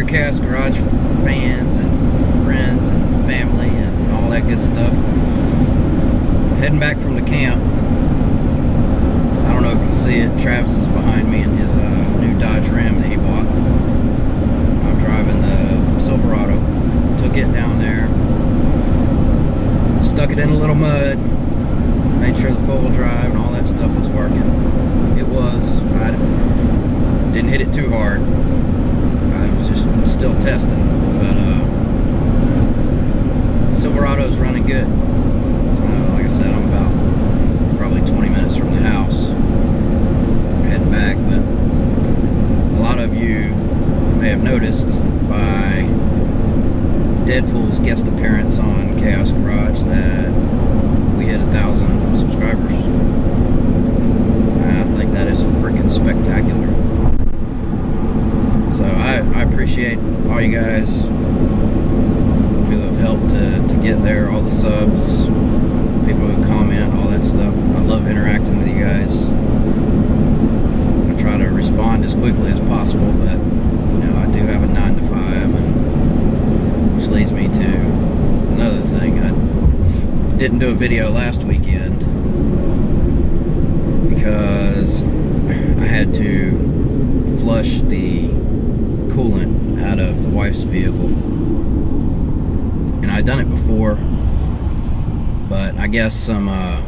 Chaos Garage fans and friends and family and all that good stuff. Heading back from the camp. I don't know if you can see it. Travis is behind me in his new Dodge Ram that he bought. I'm driving the Silverado. Took it down there. Stuck it in a little mud. Made sure the four-wheel drive and all that stuff was working. It was. I didn't hit it too hard. I was just still testing, but Silverado's running good. Like I said, I'm about probably 20 minutes from the house, heading back. But a lot of you may have noticed by Deadpool's guest appearance on Chaos Garage that we hit 1,000 subscribers. I think that is freaking spectacular. So I appreciate all you guys who have helped to get there, all the subs, people who comment, all that stuff. I love interacting with you guys. I try to respond as quickly as possible, but you know, I do have a 9 to 5, and which leads me to another thing. I didn't do a video last weekend because I had to flush the coolant out of the wife's vehicle, and I'd done it before, but I guess some of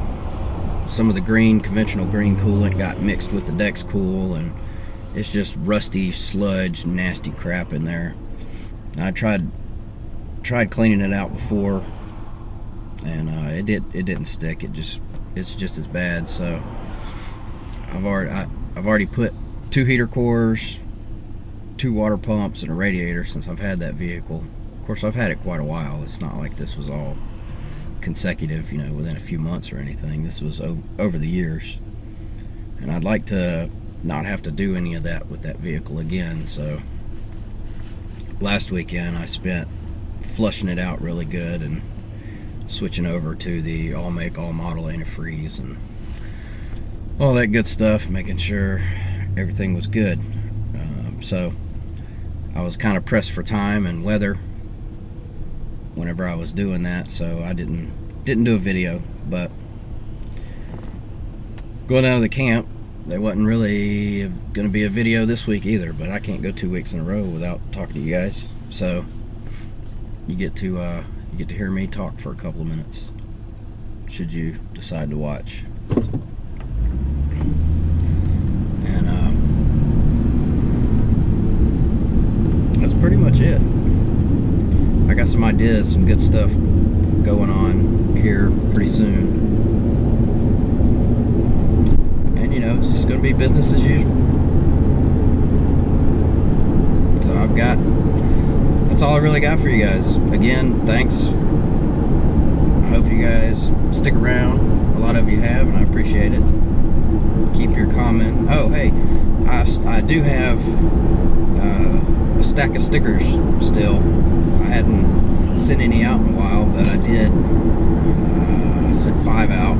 the conventional green coolant got mixed with the Dex Cool, and it's just rusty sludge, nasty crap in there. I tried cleaning it out before, and it didn't stick. It's just as bad. So I've already put 2 heater cores, 2 water pumps, and a radiator since I've had that vehicle. Of course, I've had it quite a while. It's not like this was all consecutive, you know, within a few months or anything. This was over the years, and I'd like to not have to do any of that with that vehicle again. So last weekend I spent flushing it out really good and switching over to the all make all model antifreeze and all that good stuff, making sure everything was good. So I was kind of pressed for time and weather whenever I was doing that, so I didn't do a video. But going out of the camp, there wasn't really going to be a video this week either, but I can't go 2 weeks in a row without talking to you guys, so you get to hear me talk for a couple of minutes should you decide to watch. And that's pretty much it. I got some ideas, some good stuff going on here pretty soon. And you know, it's just going to be business as usual. So that's all I really got for you guys. Again, thanks. I hope you guys stick around. A lot of you have, and I appreciate it. Keep your comment. Oh, hey, I do have a stack of stickers still. I hadn't sent any out in a while, but I did. I sent 5 out,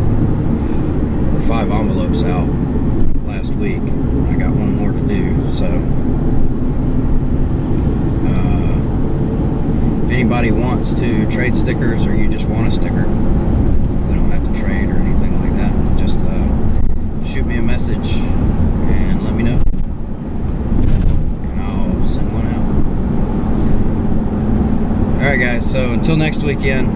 or 5 envelopes out last week. I got 1 more to do, so if anybody wants to trade stickers, or you just want a sticker, we don't have to trade or anything like that. Just shoot me a message and let me know, and I'll send one out. Alright guys, so until next weekend,